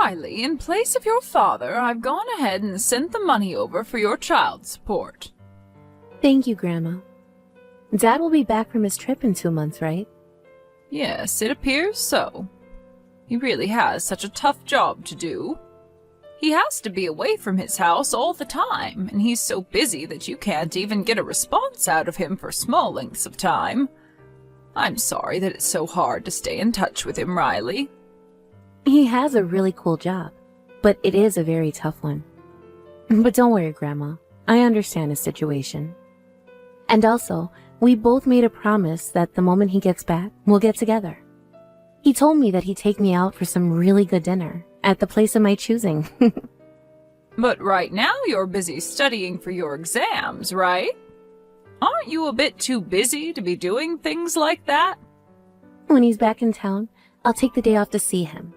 Riley, in place of your father, I've gone ahead and sent the money over for your child support. Thank you, Grandma. Dad will be back from his trip in 2 months, right? Yes, it appears so. He really has such a tough job to do. He has to be away from his house all the time, and he's so busy that you can't even get a response out of him for small lengths of time. I'm sorry that it's so hard to stay in touch with him, Riley. He has a really cool job, but it is a very tough one. But don't worry, Grandma. I understand his situation. And also, we both made a promise that the moment he gets back, we'll get together. He told me that he'd take me out for some really good dinner at the place of my choosing. But right now you're busy studying for your exams, right? Aren't you a bit too busy to be doing things like that? When he's back in town, I'll take the day off to see him.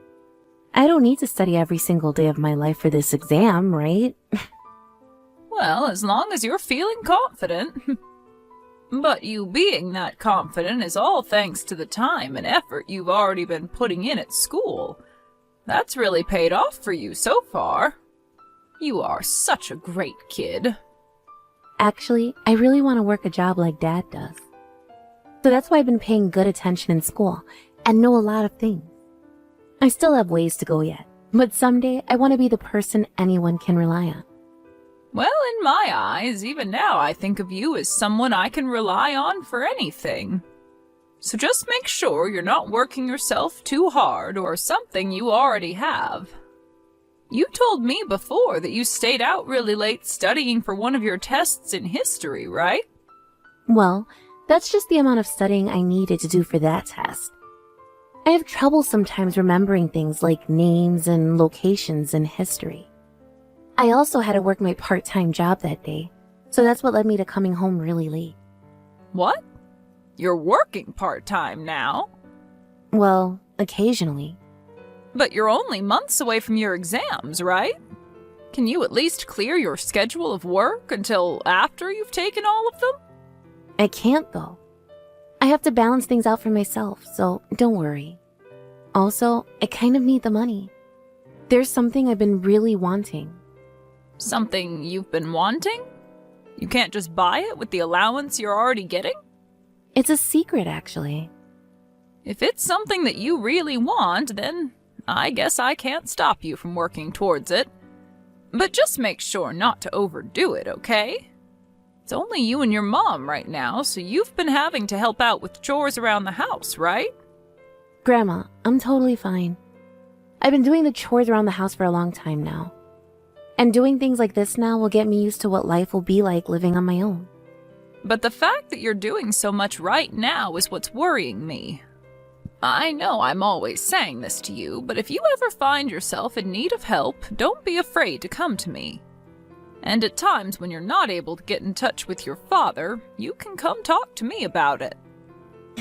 I don't need to study every single day of my life for this exam, right? Well, as long as you're feeling confident. But you being that confident is all thanks to the time and effort you've already been putting in at school. That's really paid off for you so far. You are such a great kid. Actually, I really want to work a job like Dad does. So that's why I've been paying good attention in school and know a lot of things. I still have ways to go yet, but someday I want to be the person anyone can rely on. Well, in my eyes, even now I think of you as someone I can rely on for anything. So just make sure you're not working yourself too hard or something you already have. You told me before that you stayed out really late studying for one of your tests in history, right? Well, that's just the amount of studying I needed to do for that test. I have trouble sometimes remembering things like names and locations in history. I also had to work my part-time job that day, so that's what led me to coming home really late. What? You're working part-time now? Well, occasionally. But you're only months away from your exams, right? Can you at least clear your schedule of work until after you've taken all of them? I can't, though. I have to balance things out for myself, so don't worry. Also, I kind of need the money. There's something I've been really wanting. Something you've been wanting? You can't just buy it with the allowance you're already getting? It's a secret, actually. If it's something that you really want, then I guess I can't stop you from working towards it. But just make sure not to overdo it, okay? It's only you and your mom right now, so you've been having to help out with chores around the house, right? Grandma, I'm totally fine. I've been doing the chores around the house for a long time now. And doing things like this now will get me used to what life will be like living on my own. But the fact that you're doing so much right now is what's worrying me. I know I'm always saying this to you, but if you ever find yourself in need of help, don't be afraid to come to me. And at times when you're not able to get in touch with your father, you can come talk to me about it.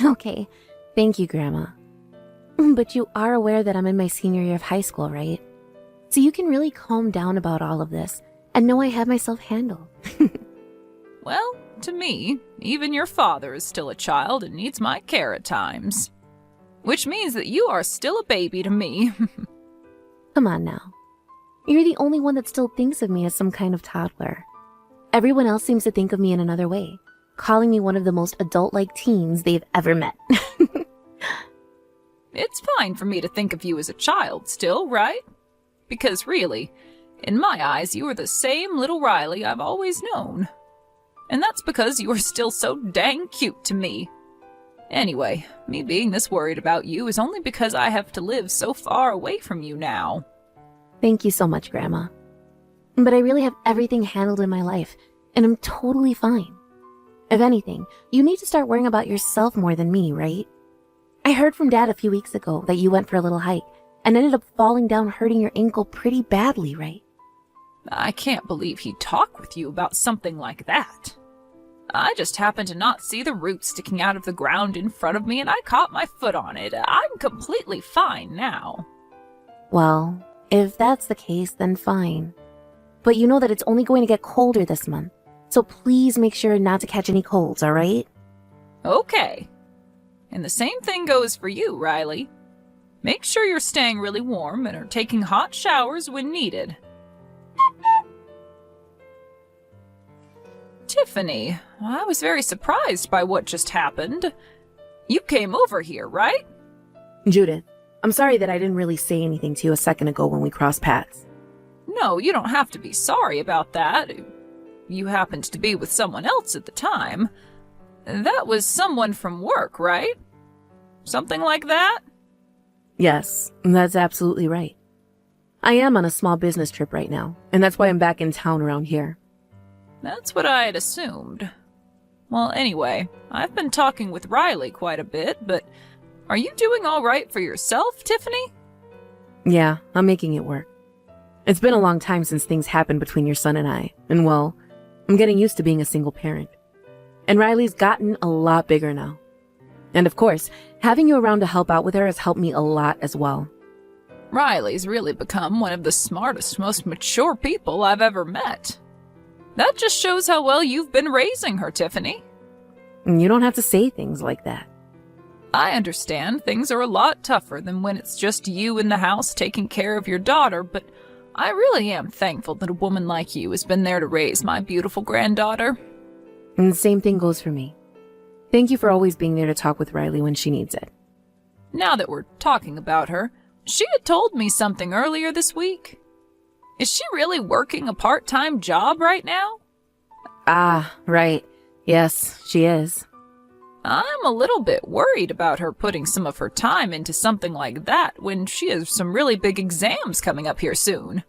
Okay, thank you, Grandma. But you are aware that I'm in my senior year of high school, right? So you can really calm down about all of this and know I have myself handled. Well, to me, even your father is still a child and needs my care at times. Which means that you are still a baby to me. Come on now. You're the only one that still thinks of me as some kind of toddler. Everyone else seems to think of me in another way, calling me one of the most adult-like teens they've ever met. It's fine for me to think of you as a child still, right? Because really, in my eyes, you are the same little Riley I've always known. And that's because you are still so dang cute to me. Anyway, me being this worried about you is only because I have to live so far away from you now. Thank you so much, Grandma. But I really have everything handled in my life, and I'm totally fine. If anything, you need to start worrying about yourself more than me, right? I heard from Dad a few weeks ago that you went for a little hike and ended up falling down hurting your ankle pretty badly, right? I can't believe he'd talk with you about something like that. I just happened to not see the root sticking out of the ground in front of me and I caught my foot on it. I'm completely fine now. Well, if that's the case, then fine. But you know that it's only going to get colder this month, so please make sure not to catch any colds, alright? Okay. And the same thing goes for you, Riley. Make sure you're staying really warm and are taking hot showers when needed. Tiffany, I was very surprised by what just happened. You came over here, right? Judith, I'm sorry that I didn't really say anything to you a second ago when we crossed paths. No, you don't have to be sorry about that. You happened to be with someone else at the time. That was someone from work, right? Something like that? Yes, that's absolutely right. I am on a small business trip right now, and that's why I'm back in town around here. That's what I had assumed. Well, anyway, I've been talking with Riley quite a bit, but are you doing all right for yourself, Tiffany? Yeah, I'm making it work. It's been a long time since things happened between your son and I, and well, I'm getting used to being a single parent. And Riley's gotten a lot bigger now. And of course, having you around to help out with her has helped me a lot as well. Riley's really become one of the smartest, most mature people I've ever met. That just shows how well you've been raising her, Tiffany. You don't have to say things like that. I understand things are a lot tougher than when it's just you in the house taking care of your daughter, but I really am thankful that a woman like you has been there to raise my beautiful granddaughter. And the same thing goes for me. Thank you for always being there to talk with Riley when she needs it. Now that we're talking about her, she had told me something earlier this week. Is she really working a part-time job right now? Ah, right. Yes, she is. I'm a little bit worried about her putting some of her time into something like that when she has some really big exams coming up here soon.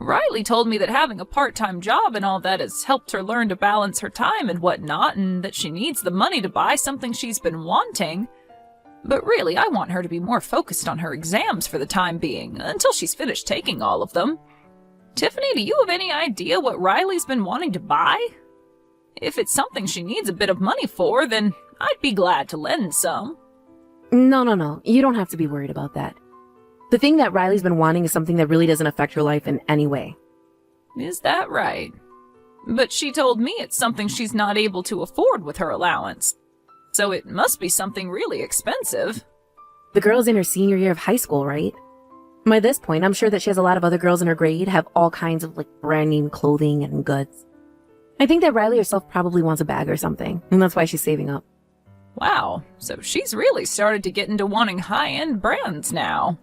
Riley told me that having a part-time job and all that has helped her learn to balance her time and whatnot, and that she needs the money to buy something she's been wanting. But really, I want her to be more focused on her exams for the time being, until she's finished taking all of them. Tiffany, do you have any idea what Riley's been wanting to buy? If it's something she needs a bit of money for, then I'd be glad to lend some. No. You don't have to be worried about that. The thing that Riley's been wanting is something that really doesn't affect her life in any way. Is that right? But she told me it's something she's not able to afford with her allowance. So it must be something really expensive. The girl's in her senior year of high school, right? By this point, I'm sure that she has a lot of other girls in her grade have all kinds of brand name clothing and goods. I think that Riley herself probably wants a bag or something, and that's why she's saving up. Wow, so she's really started to get into wanting high-end brands now.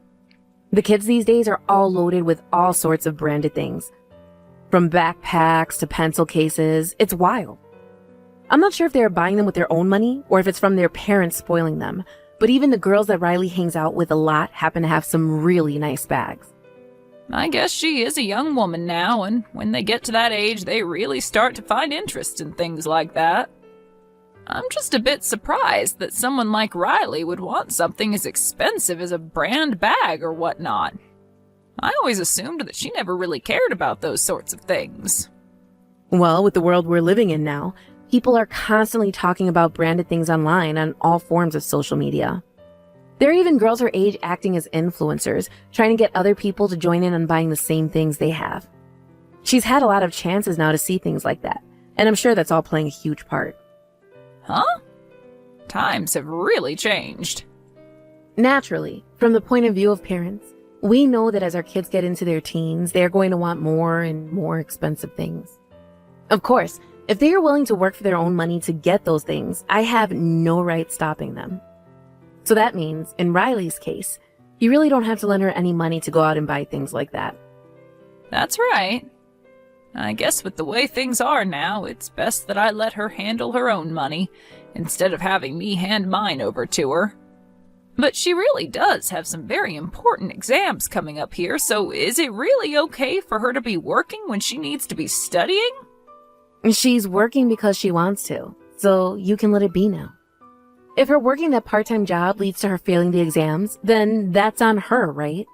The kids these days are all loaded with all sorts of branded things. From backpacks to pencil cases, it's wild. I'm not sure if they're buying them with their own money or if it's from their parents spoiling them, but even the girls that Riley hangs out with a lot happen to have some really nice bags. I guess she is a young woman now, and when they get to that age, they really start to find interest in things like that. I'm just a bit surprised that someone like Riley would want something as expensive as a brand bag or whatnot. I always assumed that she never really cared about those sorts of things. Well, with the world we're living in now, people are constantly talking about branded things online on all forms of social media. There are even girls her age acting as influencers, trying to get other people to join in on buying the same things they have. She's had a lot of chances now to see things like that, and I'm sure that's all playing a huge part. Huh? Times have really changed. Naturally, from the point of view of parents, we know that as our kids get into their teens, they are going to want more and more expensive things. Of course, if they are willing to work for their own money to get those things, I have no right stopping them. So that means, in Riley's case, you really don't have to lend her any money to go out and buy things like that. That's right. I guess with the way things are now, it's best that I let her handle her own money, instead of having me hand mine over to her. But she really does have some very important exams coming up here, so is it really okay for her to be working when she needs to be studying? She's working because she wants to, so you can let it be now. If her working that part-time job leads to her failing the exams, then that's on her, right?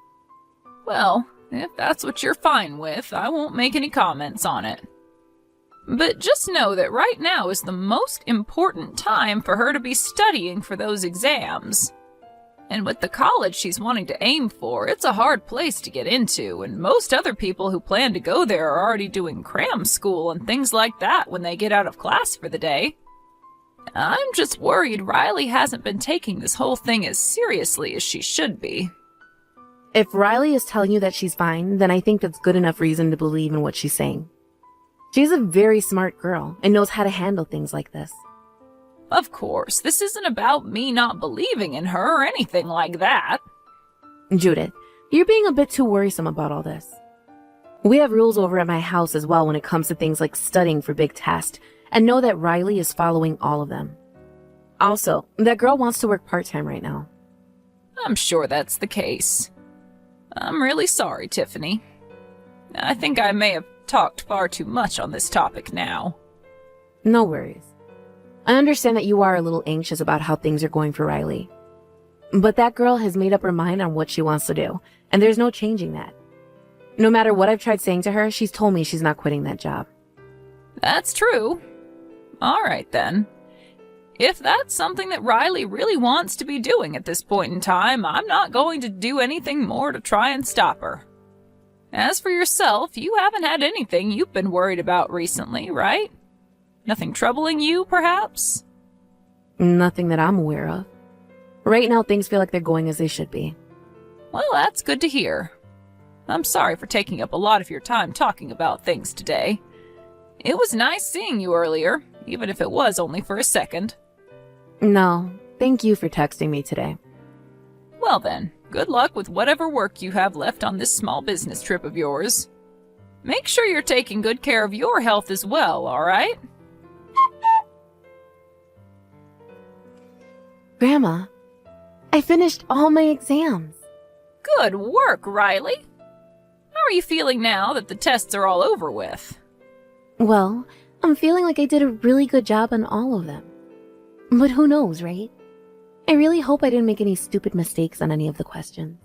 Well, if that's what you're fine with, I won't make any comments on it. But just know that right now is the most important time for her to be studying for those exams. And with the college she's wanting to aim for, it's a hard place to get into, and most other people who plan to go there are already doing cram school and things like that when they get out of class for the day. I'm just worried Riley hasn't been taking this whole thing as seriously as she should be. If Riley is telling you that she's fine, then I think that's good enough reason to believe in what she's saying. She's a very smart girl and knows how to handle things like this. Of course, this isn't about me not believing in her or anything like that. Judith, you're being a bit too worrisome about all this. We have rules over at my house as well when it comes to things like studying for big tests, and know that Riley is following all of them. Also, that girl wants to work part-time right now. I'm sure that's the case. I'm really sorry, Tiffany. I think I may have talked far too much on this topic now. No worries. I understand that you are a little anxious about how things are going for Riley. But that girl has made up her mind on what she wants to do, and there's no changing that. No matter what I've tried saying to her, she's told me she's not quitting that job. That's true. All right, then. If that's something that Riley really wants to be doing at this point in time, I'm not going to do anything more to try and stop her. As for yourself, you haven't had anything you've been worried about recently, right? Nothing troubling you, perhaps? Nothing that I'm aware of. Right now, things feel like they're going as they should be. Well, that's good to hear. I'm sorry for taking up a lot of your time talking about things today. It was nice seeing you earlier, even if it was only for a second. No, thank you for texting me today. Well then, good luck with whatever work you have left on this small business trip of yours. Make sure you're taking good care of your health as well, alright? Grandma, I finished all my exams. Good work, Riley. How are you feeling now that the tests are all over with? Well, I'm feeling like I did a really good job on all of them. But who knows, right? I really hope I didn't make any stupid mistakes on any of the questions.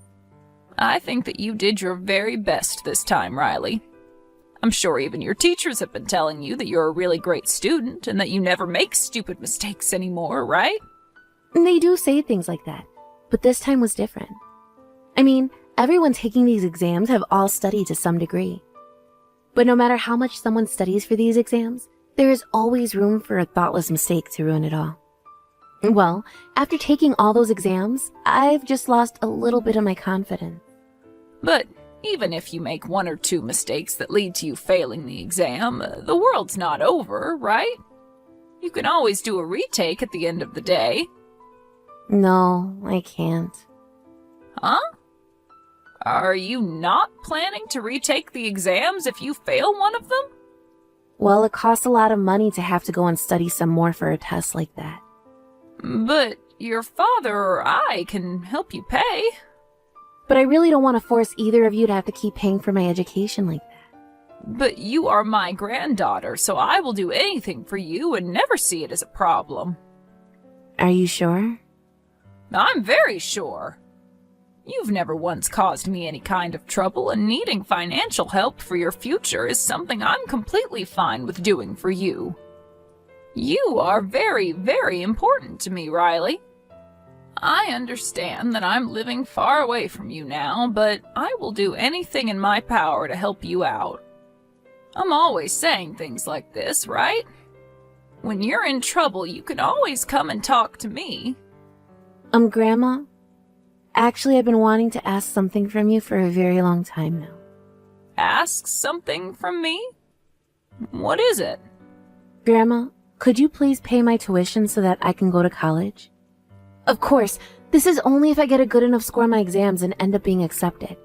I think that you did your very best this time, Riley. I'm sure even your teachers have been telling you that you're a really great student and that you never make stupid mistakes anymore, right? They do say things like that, but this time was different. I mean, everyone taking these exams have all studied to some degree. But no matter how much someone studies for these exams, there is always room for a thoughtless mistake to ruin it all. Well, after taking all those exams, I've just lost a little bit of my confidence. But even if you make one or two mistakes that lead to you failing the exam, the world's not over, right? You can always do a retake at the end of the day. No, I can't. Huh? Are you not planning to retake the exams if you fail one of them? Well, it costs a lot of money to have to go and study some more for a test like that. But your father or I can help you pay. But I really don't want to force either of you to have to keep paying for my education like that. But you are my granddaughter, so I will do anything for you and never see it as a problem. Are you sure? I'm very sure. You've never once caused me any kind of trouble, and needing financial help for your future is something I'm completely fine with doing for you. You are very, very important to me, Riley. I understand that I'm living far away from you now, but I will do anything in my power to help you out. I'm always saying things like this, right? When you're in trouble, you can always come and talk to me. Grandma? Actually, I've been wanting to ask something from you for a very long time now. Ask something from me? What is it? Grandma, could you please pay my tuition so that I can go to college? Of course, this is only if I get a good enough score on my exams and end up being accepted.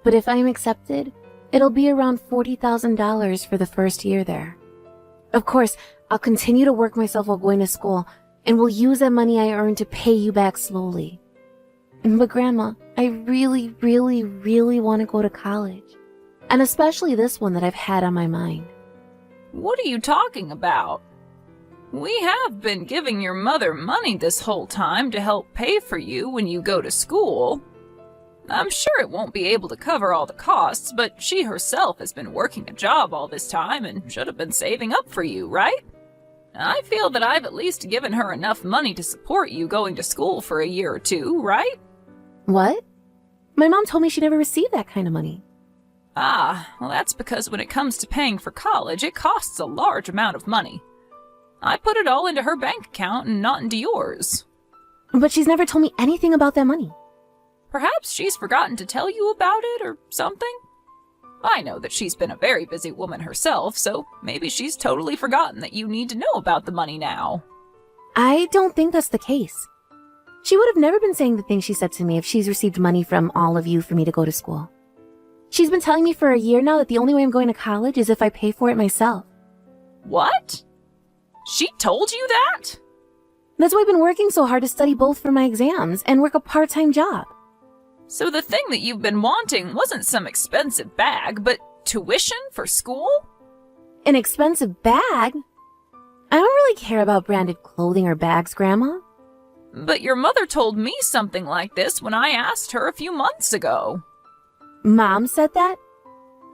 But if I am accepted, it'll be around $40,000 for the first year there. Of course, I'll continue to work myself while going to school, and will use that money I earn to pay you back slowly. But Grandma, I really, really, really want to go to college. And especially this one that I've had on my mind. What are you talking about? We have been giving your mother money this whole time to help pay for you when you go to school. I'm sure it won't be able to cover all the costs, but she herself has been working a job all this time and should have been saving up for you, right? I feel that I've at least given her enough money to support you going to school for a year or two, right? What? My mom told me she never received that kind of money. Ah, well that's because when it comes to paying for college, it costs a large amount of money. I put it all into her bank account and not into yours. But she's never told me anything about that money. Perhaps she's forgotten to tell you about it or something? I know that she's been a very busy woman herself, so maybe she's totally forgotten that you need to know about the money now. I don't think that's the case. She would have never been saying the things she said to me if she's received money from all of you for me to go to school. She's been telling me for a year now that the only way I'm going to college is if I pay for it myself. What? She told you that? That's why I've been working so hard to study both for my exams and work a part-time job. So the thing that you've been wanting wasn't some expensive bag, but tuition for school? An expensive bag? I don't really care about branded clothing or bags, Grandma. But your mother told me something like this when I asked her a few months ago. Mom said that?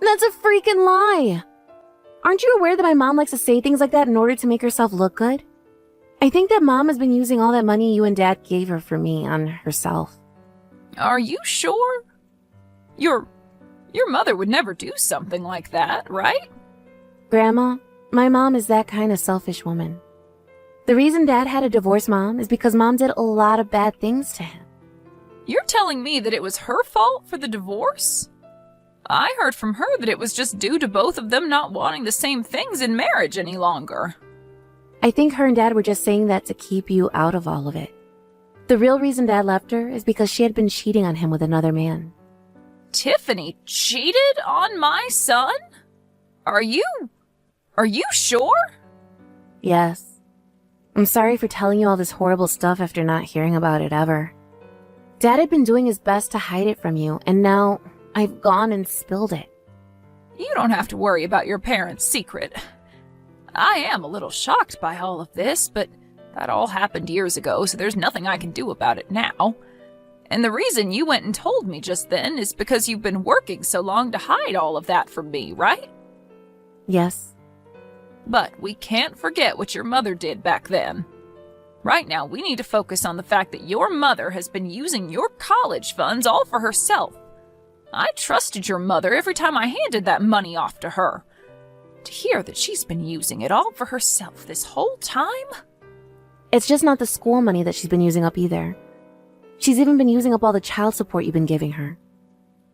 That's a freaking lie! Aren't you aware that my mom likes to say things like that in order to make herself look good? I think that Mom has been using all that money you and Dad gave her for me on herself. Are you sure? Your mother would never do something like that, right? Grandma, my mom is that kind of selfish woman. The reason Dad had to divorce Mom is because Mom did a lot of bad things to him. You're telling me that it was her fault for the divorce? I heard from her that it was just due to both of them not wanting the same things in marriage any longer. I think her and Dad were just saying that to keep you out of all of it. The real reason Dad left her is because she had been cheating on him with another man. Tiffany cheated on my son? Are you sure? Yes. I'm sorry for telling you all this horrible stuff after not hearing about it ever. Dad had been doing his best to hide it from you, and now I've gone and spilled it. You don't have to worry about your parents' secret. I am a little shocked by all of this, but that all happened years ago, so there's nothing I can do about it now. And the reason you went and told me just then is because you've been working so long to hide all of that from me, right? Yes. But we can't forget what your mother did back then. Right now, we need to focus on the fact that your mother has been using your college funds all for herself. I trusted your mother every time I handed that money off to her. To hear that she's been using it all for herself this whole time? It's just not the school money that she's been using up either. She's even been using up all the child support you've been giving her.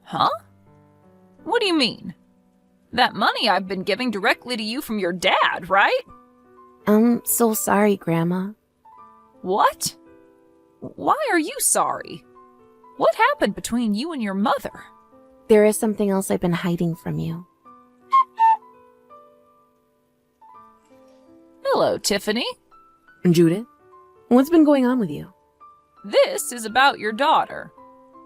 Huh? What do you mean? That money I've been giving directly to you from your dad, right? I'm so sorry, Grandma. What? Why are you sorry? What happened between you and your mother? There is something else I've been hiding from you. Hello, Tiffany. Judith, what's been going on with you? This is about your daughter.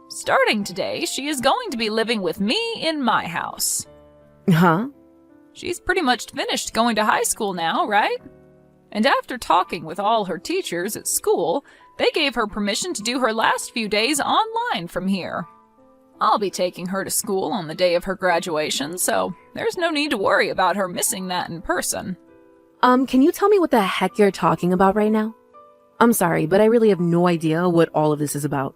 Starting today, she is going to be living with me in my house. Huh? She's pretty much finished going to high school now, right? And after talking with all her teachers at school, they gave her permission to do her last few days online from here. I'll be taking her to school on the day of her graduation, so there's no need to worry about her missing that in person. Can you tell me what the heck you're talking about right now? I'm sorry, but I really have no idea what all of this is about.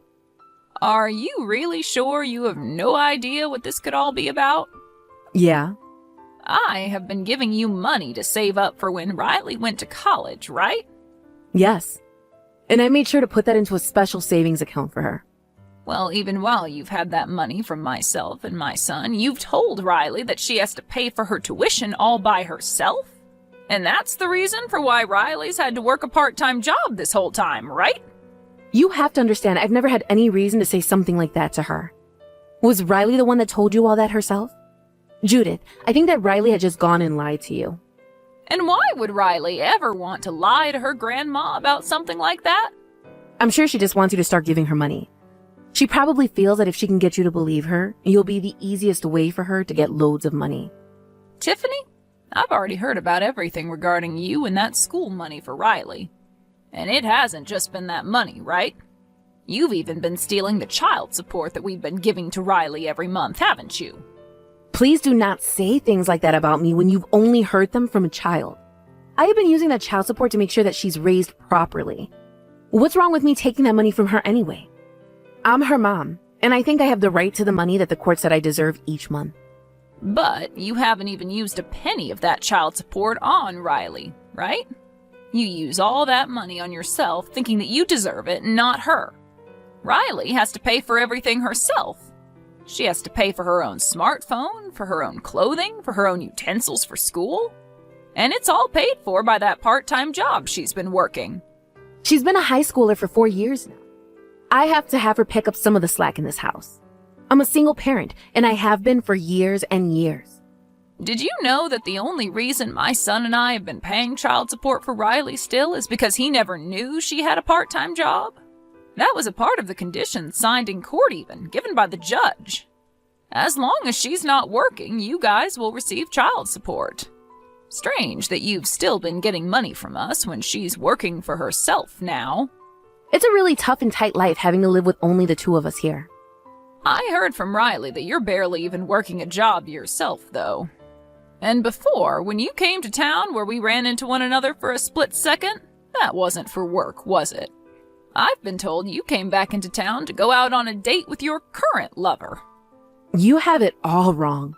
Are you really sure you have no idea what this could all be about? Yeah. I have been giving you money to save up for when Riley went to college, right? Yes. And I made sure to put that into a special savings account for her. Well, even while you've had that money from myself and my son, you've told Riley that she has to pay for her tuition all by herself? And that's the reason for why Riley's had to work a part-time job this whole time, right? You have to understand, I've never had any reason to say something like that to her. Was Riley the one that told you all that herself? Judith, I think that Riley had just gone and lied to you. And why would Riley ever want to lie to her grandma about something like that? I'm sure she just wants you to start giving her money. She probably feels that if she can get you to believe her, you'll be the easiest way for her to get loads of money. Tiffany, I've already heard about everything regarding you and that school money for Riley. And it hasn't just been that money, right? You've even been stealing the child support that we've been giving to Riley every month, haven't you? Please do not say things like that about me when you've only heard them from a child. I have been using that child support to make sure that she's raised properly. What's wrong with me taking that money from her anyway? I'm her mom, and I think I have the right to the money that the court said I deserve each month. But you haven't even used a penny of that child support on Riley, right? You use all that money on yourself thinking that you deserve it and not her. Riley has to pay for everything herself. She has to pay for her own smartphone, for her own clothing, for her own utensils for school. And it's all paid for by that part-time job she's been working. She's been a high schooler for 4 years now. I have to have her pick up some of the slack in this house. I'm a single parent, and I have been for years and years. Did you know that the only reason my son and I have been paying child support for Riley still is because he never knew she had a part-time job? That was a part of the conditions signed in court even, given by the judge. As long as she's not working, you guys will receive child support. Strange that you've still been getting money from us when she's working for herself now. It's a really tough and tight life having to live with only the two of us here. I heard from Riley that you're barely even working a job yourself, though. And before, when you came to town where we ran into one another for a split second, that wasn't for work, was it? I've been told you came back into town to go out on a date with your current lover. You have it all wrong.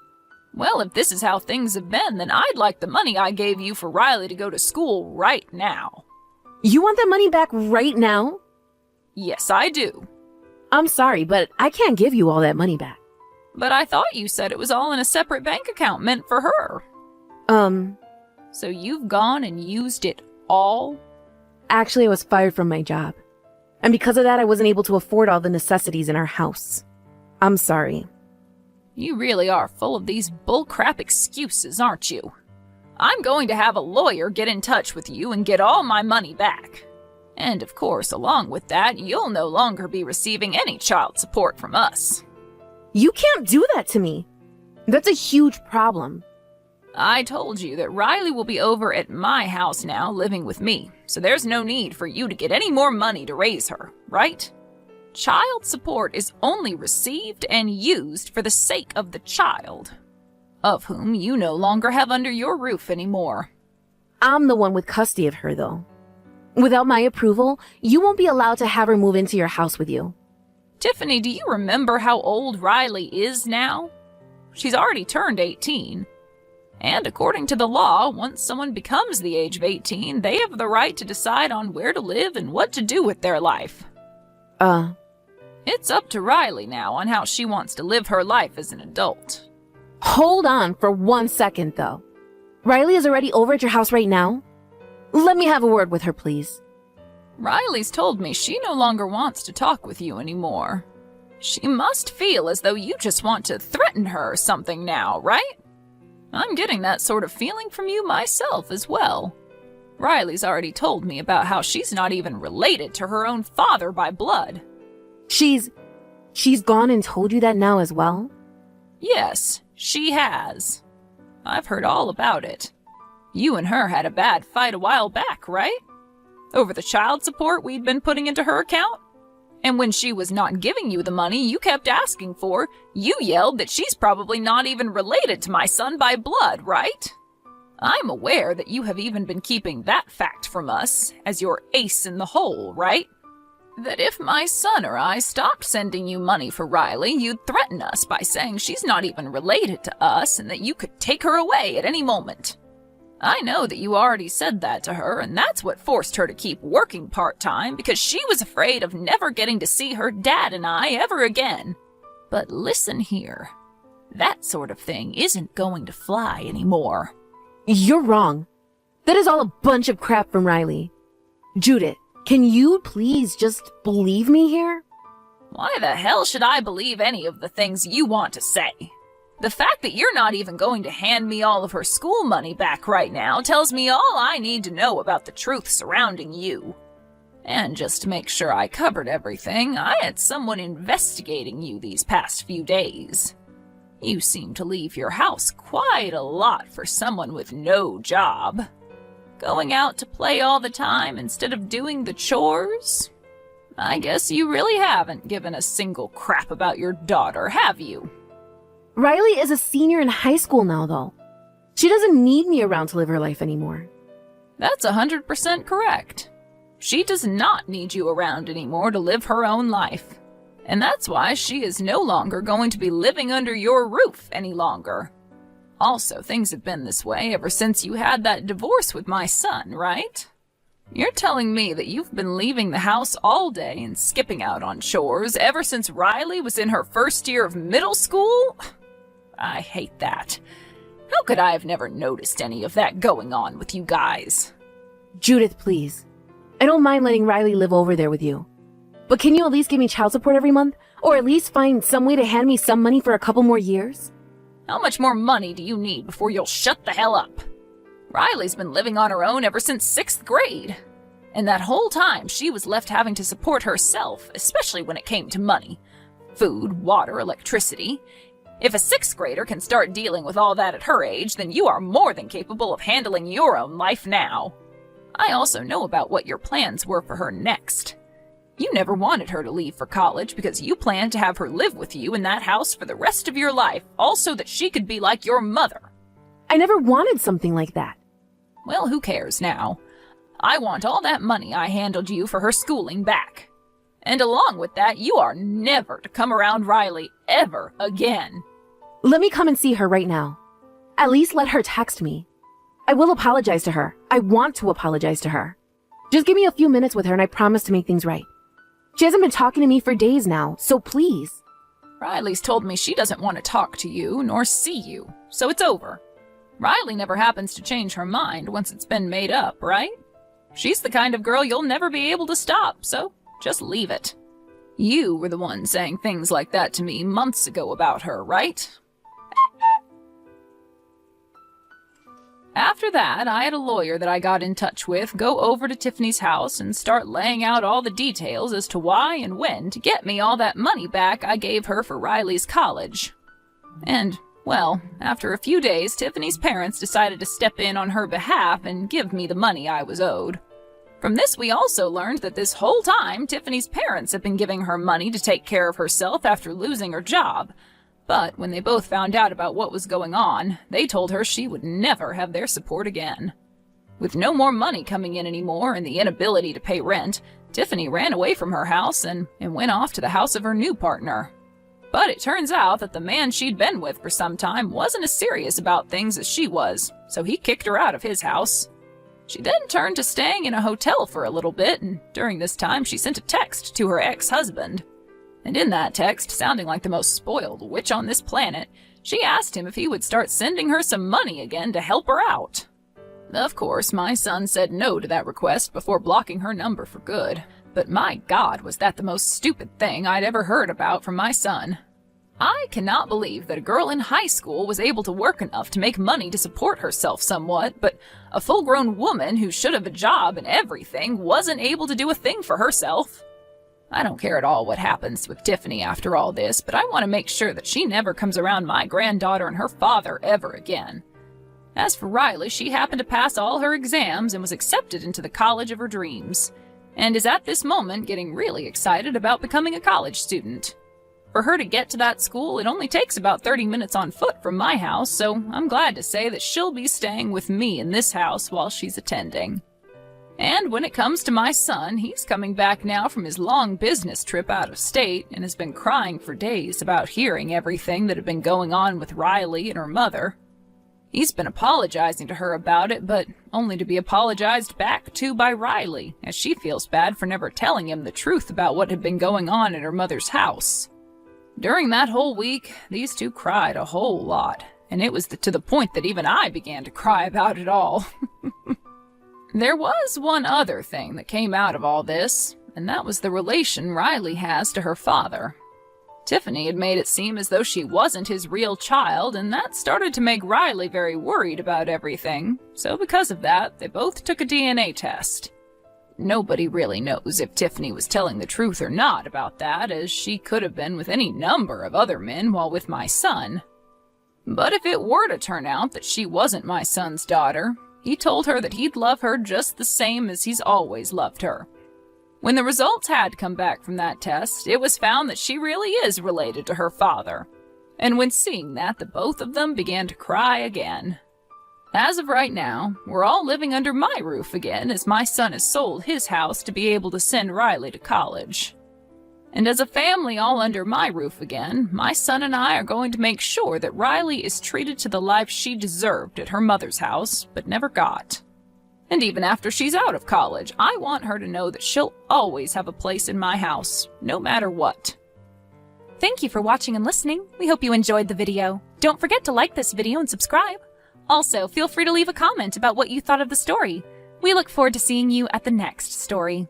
Well, if this is how things have been, then I'd like the money I gave you for Riley to go to school right now. You want that money back right now? Yes, I do. I'm sorry, but I can't give you all that money back. But I thought you said it was all in a separate bank account meant for her. So you've gone and used it all? Actually, I was fired from my job. And because of that, I wasn't able to afford all the necessities in our house. I'm sorry. You really are full of these bullcrap excuses, aren't you? I'm going to have a lawyer get in touch with you and get all my money back. And of course, along with that, you'll no longer be receiving any child support from us. You can't do that to me. That's a huge problem. I told you that Riley will be over at my house now, living with me, so there's no need for you to get any more money to raise her, right? Child support is only received and used for the sake of the child, of whom you no longer have under your roof anymore. I'm the one with custody of her, though. Without my approval, you won't be allowed to have her move into your house with you. Tiffany, do you remember how old Riley is now? She's already turned 18. And according to the law, once someone becomes the age of 18, they have the right to decide on where to live and what to do with their life. It's up to Riley now on how she wants to live her life as an adult. Hold on for 1 second, though. Riley is already over at your house right now? Let me have a word with her, please. Riley's told me she no longer wants to talk with you anymore. She must feel as though you just want to threaten her or something now, right? I'm getting that sort of feeling from you myself as well. Riley's already told me about how she's not even related to her own father by blood. She's gone and told you that now as well? Yes, she has. I've heard all about it. You and her had a bad fight a while back, right? Over the child support we'd been putting into her account? And when she was not giving you the money you kept asking for, you yelled that she's probably not even related to my son by blood, right? I'm aware that you have even been keeping that fact from us as your ace in the hole, right? That if my son or I stopped sending you money for Riley, you'd threaten us by saying she's not even related to us and that you could take her away at any moment. I know that you already said that to her, and that's what forced her to keep working part-time because she was afraid of never getting to see her dad and I ever again. But listen here, that sort of thing isn't going to fly anymore. You're wrong. That is all a bunch of crap from Riley. Judith, can you please just believe me here? Why the hell should I believe any of the things you want to say? The fact that you're not even going to hand me all of her school money back right now tells me all I need to know about the truth surrounding you. And just to make sure I covered everything, I had someone investigating you these past few days. You seem to leave your house quite a lot for someone with no job. Going out to play all the time instead of doing the chores? I guess you really haven't given a single crap about your daughter, have you? Riley is a senior in high school now, though. She doesn't need me around to live her life anymore. That's 100% correct. She does not need you around anymore to live her own life. And that's why she is no longer going to be living under your roof any longer. Also, things have been this way ever since you had that divorce with my son, right? You're telling me that you've been leaving the house all day and skipping out on chores ever since Riley was in her first year of middle school? I hate that. How could I have never noticed any of that going on with you guys? Judith, please. I don't mind letting Riley live over there with you. But can you at least give me child support every month? Or at least find some way to hand me some money for a couple more years? How much more money do you need before you'll shut the hell up? Riley's been living on her own ever since 6th grade. And that whole time, she was left having to support herself, especially when it came to money. Food, water, electricity. If a 6th grader can start dealing with all that at her age, then you are more than capable of handling your own life now. I also know about what your plans were for her next. You never wanted her to leave for college because you planned to have her live with you in that house for the rest of your life, also that she could be like your mother. I never wanted something like that. Well, who cares now? I want all that money I handled you for her schooling back. And along with that, you are never to come around Riley ever again. Let me come and see her right now. At least let her text me. I will apologize to her. I want to apologize to her. Just give me a few minutes with her and I promise to make things right. She hasn't been talking to me for days now, so please. Riley's told me she doesn't want to talk to you nor see you, so it's over. Riley never happens to change her mind once it's been made up, right? She's the kind of girl you'll never be able to stop, so just leave it. You were the one saying things like that to me months ago about her, right? After that, I had a lawyer that I got in touch with go over to Tiffany's house and start laying out all the details as to why and when to get me all that money back I gave her for Riley's college. And, well, after a few days, Tiffany's parents decided to step in on her behalf and give me the money I was owed. From this, we also learned that this whole time, Tiffany's parents have been giving her money to take care of herself after losing her job. But when they both found out about what was going on, they told her she would never have their support again. With no more money coming in anymore and the inability to pay rent, Tiffany ran away from her house and went off to the house of her new partner. But it turns out that the man she'd been with for some time wasn't as serious about things as she was, so he kicked her out of his house. She then turned to staying in a hotel for a little bit, and during this time she sent a text to her ex-husband. And in that text, sounding like the most spoiled witch on this planet, she asked him if he would start sending her some money again to help her out. Of course, my son said no to that request before blocking her number for good. But my God, was that the most stupid thing I'd ever heard about from my son. I cannot believe that a girl in high school was able to work enough to make money to support herself somewhat, but a full-grown woman who should have a job and everything wasn't able to do a thing for herself. I don't care at all what happens with Tiffany after all this, but I want to make sure that she never comes around my granddaughter and her father ever again. As for Riley, she happened to pass all her exams and was accepted into the college of her dreams, and is at this moment getting really excited about becoming a college student. For her to get to that school, it only takes about 30 minutes on foot from my house, so I'm glad to say that she'll be staying with me in this house while she's attending. And when it comes to my son, he's coming back now from his long business trip out of state and has been crying for days about hearing everything that had been going on with Riley and her mother. He's been apologizing to her about it, but only to be apologized back to by Riley, as she feels bad for never telling him the truth about what had been going on at her mother's house. During that whole week, these two cried a whole lot, and it was to the point that even I began to cry about it all. There was one other thing that came out of all this, and that was the relation Riley has to her father. Tiffany had made it seem as though she wasn't his real child, and that started to make Riley very worried about everything, so because of that, they both took a DNA test. Nobody really knows if Tiffany was telling the truth or not about that, as she could have been with any number of other men while with my son. But if it were to turn out that she wasn't my son's daughter, he told her that he'd love her just the same as he's always loved her. When the results had come back from that test, it was found that she really is related to her father. And when seeing that, the both of them began to cry again. As of right now, we're all living under my roof again, as my son has sold his house to be able to send Riley to college. And as a family all under my roof again, my son and I are going to make sure that Riley is treated to the life she deserved at her mother's house, but never got. And even after she's out of college, I want her to know that she'll always have a place in my house, no matter what. Thank you for watching and listening. We hope you enjoyed the video. Don't forget to like this video and subscribe. Also, feel free to leave a comment about what you thought of the story. We look forward to seeing you at the next story.